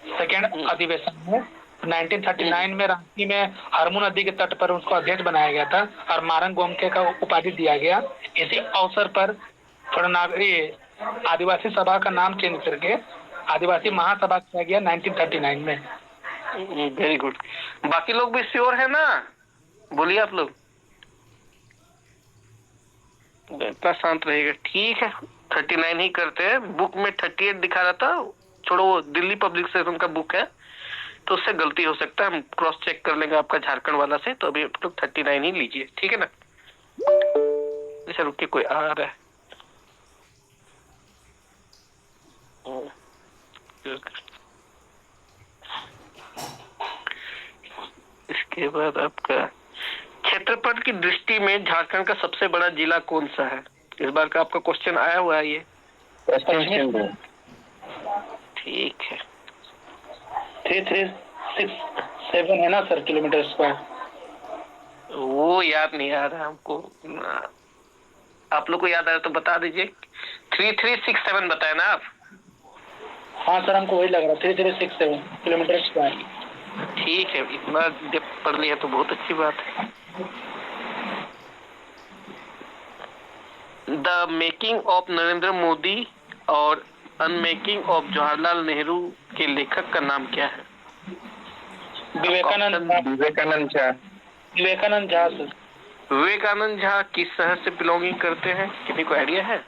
D: सेकेंड अधिवेशन में। 1939 में रांची में हरमू नदी के तट पर उसको अध्यक्ष बनाया गया था और मारंग गोमके का उपाधि दिया गया। इसी अवसर पर थोड़ा आदिवासी सभा का नाम चेंज करके आदिवासी महासभा किया गया 1939 में।
B: Very good. बाकी लोग भी श्योर है ना? बोलिए आप लोग। इतना शांत रहेगा, ठीक है। 39 ही करते हैं। बुक में 38 दिखा रहा था, छोड़ो, वो दिल्ली पब्लिक सेशन का बुक है तो उससे गलती हो सकता है, हम क्रॉस चेक कर लेंगे आपका झारखंड वाला से। तो अभी आप लोग 39 ही लीजिए, ठीक है ना? अच्छा रुकिए, कोई आ रहा है। इसके बाद आपका क्षेत्रफल की दृष्टि में झारखंड का सबसे बड़ा जिला कौन सा है? इस बार का आपका क्वेश्चन आया हुआ है ये। ठीक है।
D: 3367 है ना सर किलोमीटर स्क्वायर?
B: वो याद नहीं आ रहा हमको, आप लोग को याद आ रहा तो बता दीजिए। 3367 बताए ना आप?
D: हाँ सर, हमको वही लग रहा, 3367 किलोमीटर स्क्वायर।
B: ठीक है, इतना जब पढ़ लिया तो बहुत अच्छी बात है। The making of Narendra Modi और अनमेकिंग ऑफ जवाहरलाल नेहरू के लेखक का नाम क्या है?
D: विवेकानंद झा। विवेकानंद झा सर।
B: विवेकानंद झा किस शहर से बिलोंगिंग करते हैं, किसी को आइडिया है?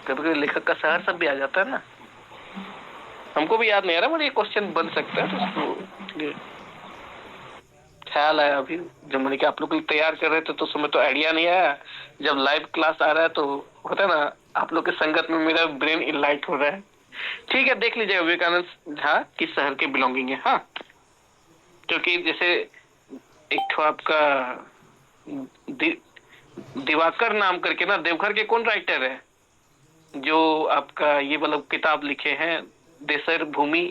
B: कभी लेखक का शहर सब भी आ जाता है ना, हमको भी याद नहीं आ रहा, पर ये क्वेश्चन बन सकता है तो ख्याल आया अभी जब मैंने कि आप लोग तैयार कर रहे थे तो उसमें तो आइडिया नहीं आया। जब लाइव क्लास आ रहा है तो होता है ना, आप लोग के संगत में मेरा ब्रेन इनलाइट हो रहा है। ठीक है, देख लीजिएगा विवेकानंद झा किस शहर के बिलोंगिंग है। हाँ, क्योंकि जैसे एक ठो आपका दिवाकर नाम करके ना, देवघर के कौन राइटर है जो आपका ये मतलब किताब लिखे हैं, देसर भूमि,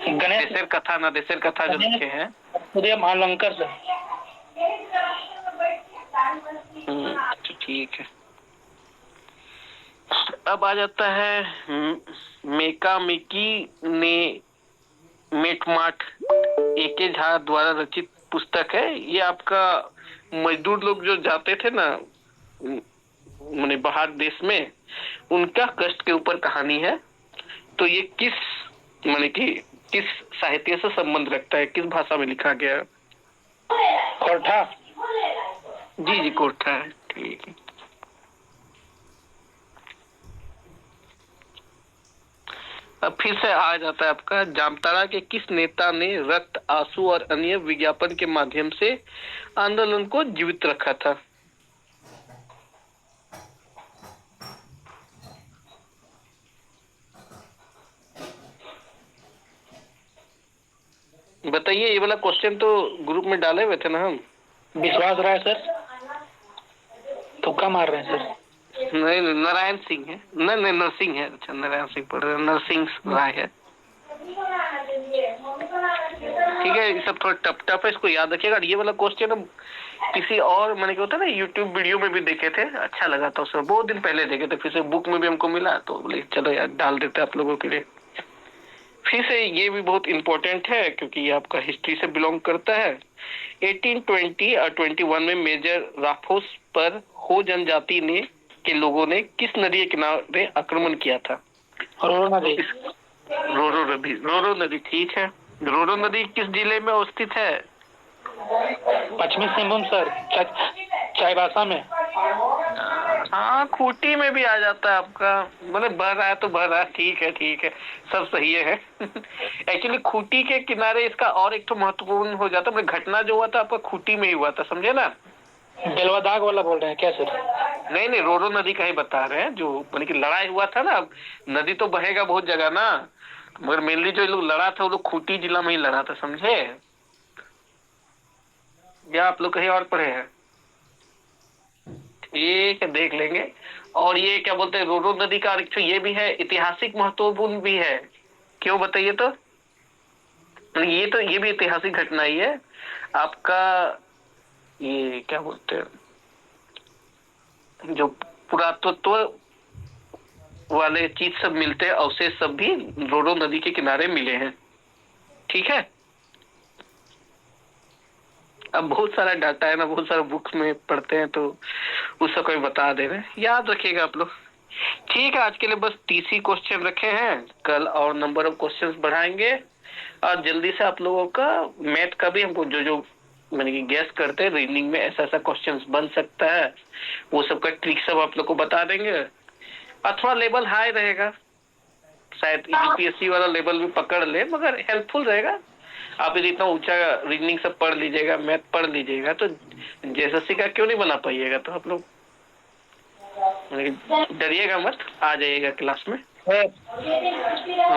D: गणेश
B: देसर कथा ना, देसर कथा जो लिखे हैं,
D: उदय महालंकर सर।
B: अच्छा ठीक है। अब आ जाता है मेका मेकी ने मेटमाट, एके झा द्वारा रचित पुस्तक है। ये आपका मजदूर लोग जो जाते थे ना माने बाहर देश में, उनका कष्ट के ऊपर कहानी है। तो ये किस माने कि किस साहित्य से संबंध रखता है, किस भाषा में लिखा गया है?
D: कोठा।
B: जी जी कोठा है, ठीक है। अब फिर से आ जाता है आपका, जामताड़ा के किस नेता ने रक्त, आंसू और अन्य विज्ञापन के माध्यम से आंदोलन को जीवित रखा था? बताइए, ये वाला क्वेश्चन तो ग्रुप में डाले हुए थे ना हम।
D: विश्वास राय सर, तुक्का मार रहे हैं सर।
B: नहीं, नारायण सिंह है। नहीं, नरसिंह है। अच्छा, नारायण सिंह पढ़ रहे, नरसिंह राय है। ठीक है, ये सब थोड़ा टफ टफ है, इसको याद रखिएगा। ये वाला क्वेश्चन हम किसी और मैंने क्या होता है ना, यूट्यूब वीडियो में भी देखे थे, अच्छा लगा था उसमें, बहुत दिन पहले देखे थे, फिर से बुक में भी हमको मिला तो बोले चलो यार डाल देते आप लोगों के लिए। फिर से ये भी बहुत इंपॉर्टेंट है क्योंकि ये आपका हिस्ट्री से बिलोंग करता है। 1820 और 21 में मेजर राफोस पर हो जनजाति ने के लोगों ने किस नदी के किनारे आक्रमण किया था?
D: रोरो नदी।
B: रोरो नदी, ठीक है। रोरो नदी किस जिले में अवस्थित है?
D: पश्चिमी सिंहभूम सर, चाईबासा में।
B: हाँ, खूंटी में भी आ जाता है आपका, मतलब बह रहा है तो बह रहा है, ठीक है ठीक है, सब सही है। एक्चुअली खूंटी के किनारे इसका और एक तो महत्वपूर्ण हो जाता है, घटना जो हुआ था आपका खूंटी में ही हुआ था, समझे ना?
D: बेलवा दाग वाला बोल रहे हैं क्या सर?
B: नहीं, रोरो नदी का ही बता रहे हैं, जो माने कि लड़ाई हुआ था ना। नदी तो बहेगा बहुत जगह ना, मगर मेनली जो लोग लड़ा था वो लोग खूंटी जिला में ही लड़ा था, समझे? या आप लोग कहीं और पढ़े हैं? ठीक है, देख लेंगे। और ये क्या बोलते हैं, रोरो नदी का ये भी है, ऐतिहासिक महत्वपूर्ण भी है। क्यों बताइए तो? ये भी ऐतिहासिक घटना ही है आपका। ये क्या बोलते हैं, जो पुरातत्व वाले चीज सब मिलते हैं, अवशेष सब भी रोरो नदी के किनारे मिले हैं, ठीक है। अब बहुत सारा डाटा है ना, बहुत सारा बुक्स में पढ़ते हैं तो उसका कोई बता दे रहे हैं, याद रखिएगा आप लोग। ठीक है, आज के लिए बस 30 क्वेश्चन रखे हैं, कल और नंबर ऑफ क्वेश्चंस बढ़ाएंगे। और जल्दी से आप लोगों का मैथ का भी हमको जो मैंने कि गैस करते हैं रीजनिंग में ऐसा ऐसा क्वेश्चंस बन सकता है, वो सब का ट्रिक सब आप लोग को बता देंगे। और थोड़ा लेवल हाई रहेगा, शायद यूपीएससी वाला लेवल भी पकड़ ले, मगर हेल्पफुल रहेगा। आप यदि इतना ऊंचा रीजनिंग सब पढ़ लीजिएगा, मैथ पढ़ लीजिएगा, तो जेएसएससी का क्यों नहीं बना पाइएगा? तो आप लोग डरिएगा मत, आ जाइएगा क्लास में।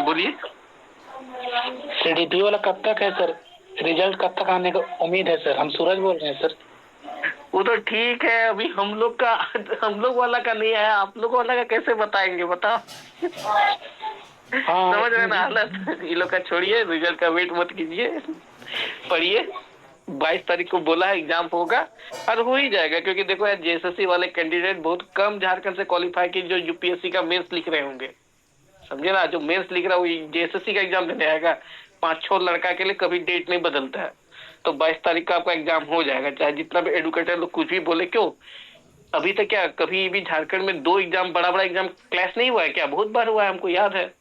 B: बोलिए।
D: सीडीपी वाला कब तक है सर? रिजल्ट कब तक आने का उम्मीद है सर? हम सूरज बोल रहे हैं सर।
B: वो तो ठीक है, अभी हम लोग वाला का नहीं है, आप लोग वाला का कैसे बताएंगे, बताओ?
D: हाँ,
B: समझ रहे ना हालत? ये लोग का छोड़िए, रिजल्ट का वेट मत कीजिए, पढ़िए। 22 तारीख को बोला है एग्जाम होगा और हो ही जाएगा, क्योंकि देखो यार जेएसएससी वाले कैंडिडेट बहुत कम झारखंड से क्वालिफाई की जो यूपीएससी का मेंस लिख रहे होंगे, समझे ना? जो मेंस लिख रहा है वो जेएसएससी का एग्जाम देने आएगा। 5-6 लड़का के लिए कभी डेट नहीं बदलता है। तो 22 तारीख का आपका एग्जाम हो जाएगा, चाहे जितना भी एडुकेटर लोग कुछ भी बोले। क्यों, अभी तक क्या कभी भी झारखंड में 2 एग्जाम बड़ा एग्जाम क्लैश नहीं हुआ है क्या? बहुत बार हुआ है, हमको याद है।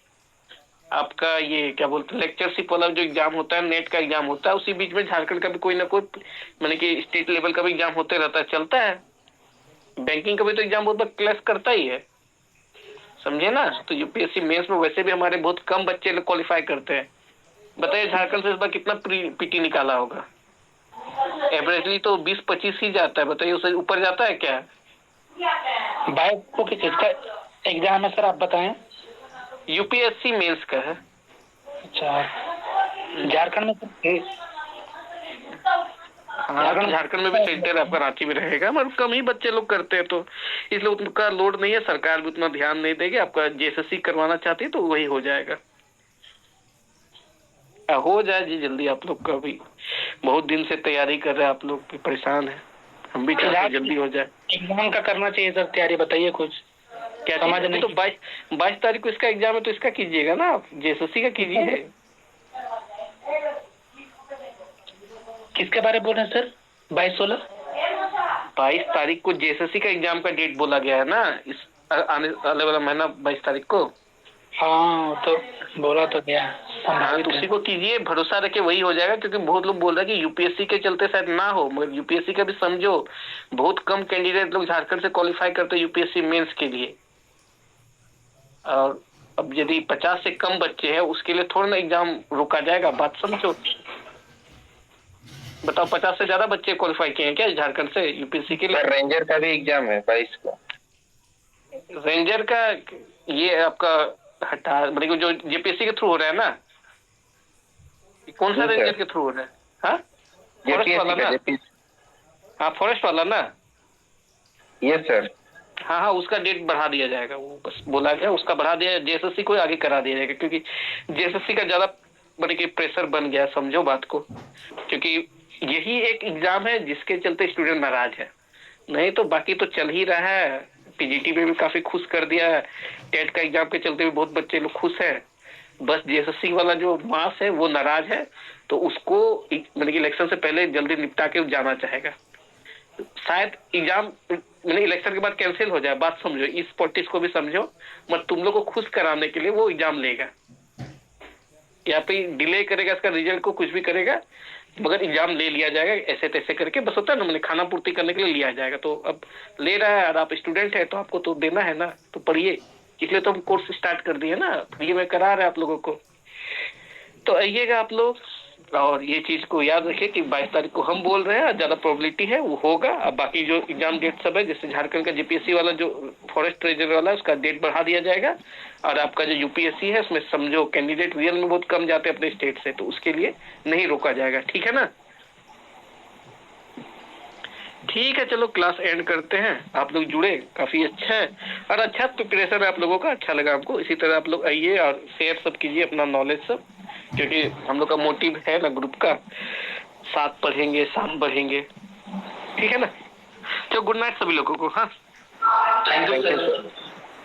B: आपका ये क्या बोलते हैं, लेक्चरशिप वाला जो एग्जाम होता है, नेट का एग्जाम होता है, उसी बीच में झारखंड का भी कोई ना कोई माने कि स्टेट लेवल का भी एग्जाम होते रहता है, चलता है। बैंकिंग का भी तो एग्जाम बहुत बार क्लैश करता ही है, समझे ना? तो यूपीएससी मेंस में वैसे भी हमारे बहुत कम बच्चे लोग क्वालिफाई करते हैं। बताइए झारखंड से इस बार कितना पीटी निकाला होगा? एवरेजली तो 20-25 ही जाता है, बताइए उससे ऊपर जाता है क्या?
D: भाई को किस चीज का एग्जाम है सर, आप बताएं।
B: यूपीएससी मेंस का है।
D: अच्छा, झारखंड में
B: हाँ, झारखंड में भी सेंटर आपका रांची में रहेगा, मगर कम ही बच्चे लोग करते हैं, तो इसलिए उनका लोड नहीं है, सरकार भी उतना ध्यान नहीं देगी। आपका जेएसएससी करवाना चाहती है तो वही हो जाएगा। हो जाए जी जल्दी, आप लोग का भी बहुत दिन से तैयारी कर रहे हैं, आप लोग भी परेशान है, हम भी चाहते हैं जल्दी हो जाए।
D: एग्जाम का करना चाहिए सर, तैयारी बताइए कुछ।
B: क्या
D: समझ
B: नहीं,
D: नहीं
B: तो 22 तारीख को इसका एग्जाम है, तो इसका कीजिएगा ना आप, जेएसएससी का कीजिए।
D: किसके बारे में बोल रहे हैं सर? 22
B: तारीख को जेएसएससी का एग्जाम का डेट बोला गया है ना, इस आने वाला महीना 22 तारीख को।
D: हाँ तो बोला तो गया।
B: हाँ, तो उसी को कीजिए, भरोसा रखे वही हो जाएगा, क्योंकि बहुत लोग बोल रहे हैं कि यूपीएससी के चलते शायद ना हो, मगर यूपीएससी का भी समझो, बहुत कम कैंडिडेट लोग झारखंड से क्वालिफाई करते हैं यूपीएससी मेंस के लिए। और अब यदि 50 से कम बच्चे हैं, उसके लिए थोड़ा ना एग्जाम रोका जाएगा, बात समझो। बताओ, 50 से ज्यादा बच्चे क्वालिफाई किए हैं क्या झारखंड से यूपीएससी के लिए?
E: रेंजर का भी एग्जाम है 22 को।
B: रेंजर का ये आपका हटा, मतलब जो जेपीएससी के थ्रू हो रहा है ना, कौन सा रेंजर के थ्रू हो रहा है? हाँ, फॉरेस्ट वाला ना? हाँ, फॉरेस्ट वाला ना?
E: Yes sir.
B: हाँ हाँ, उसका डेट बढ़ा दिया जाएगा, वो बस बोला गया, उसका बढ़ा दिया, जेएसएससी को आगे करा दिया जाएगा, क्योंकि जेएसएससी का ज्यादा बड़े की प्रेशर बन गया, समझो बात को। क्योंकि यही एक एग्जाम है जिसके चलते स्टूडेंट नाराज है, नहीं तो बाकी तो चल ही रहा है। पीजीटी में भी काफी खुश कर दिया है, टेट का एग्जाम के चलते भी बहुत बच्चे लोग खुश हैं, बस जेएसएससी वाला जो मास है वो नाराज है, तो उसको मतलब इलेक्शन से पहले जल्दी निपटा के जाना चाहेगा। शायद एग्जाम मतलब इलेक्शन के बाद कैंसिल हो जाए, बात समझो, इस पॉलिटिक्स को भी समझो, मत तुम लोग को खुश कराने के लिए वो एग्जाम लेगा, या फिर डिले करेगा इसका रिजल्ट को, कुछ भी करेगा, मगर एग्जाम ले लिया जाएगा ऐसे तैसे करके, बस होता है ना, मैंने खाना पूर्ति करने के लिए लिया जाएगा। तो अब ले रहा है और आप स्टूडेंट है तो आपको तो देना है ना, तो पढ़िए, इसलिए तो हम कोर्स स्टार्ट कर दिए ना, फ्री में करा रहे हैं आप लोगों को। तो आइएगा आप लोग, और ये चीज को याद रखिए कि 22 तारीख को हम बोल रहे हैं, ज्यादा प्रोबेबिलिटी है वो होगा। अब बाकी जो एग्जाम डेट सब है, जैसे झारखंड का जेपीएससी वाला जो फॉरेस्ट रेंजर वाला है, उसका डेट बढ़ा दिया जाएगा, और आपका जो यूपीएससी है उसमें समझो कैंडिडेट रियल में बहुत कम जाते हैं अपने स्टेट से, तो उसके लिए नहीं रोका जाएगा, ठीक है ना? ठीक है, चलो क्लास एंड करते हैं। आप लोग जुड़े, काफी अच्छा है, और अच्छा प्रिपरेशन है आप लोगों का, अच्छा लगा हमको। इसी तरह आप लोग आइए और शेयर सब कीजिए अपना नॉलेज सब, क्योंकि हम लोग का मोटिव है ना ग्रुप का, साथ पढ़ेंगे साथ बढ़ेंगे, ठीक है ना? तो गुड नाइट सभी लोगों को। हाँ,
D: थैंक यू सर।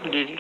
B: जी जी।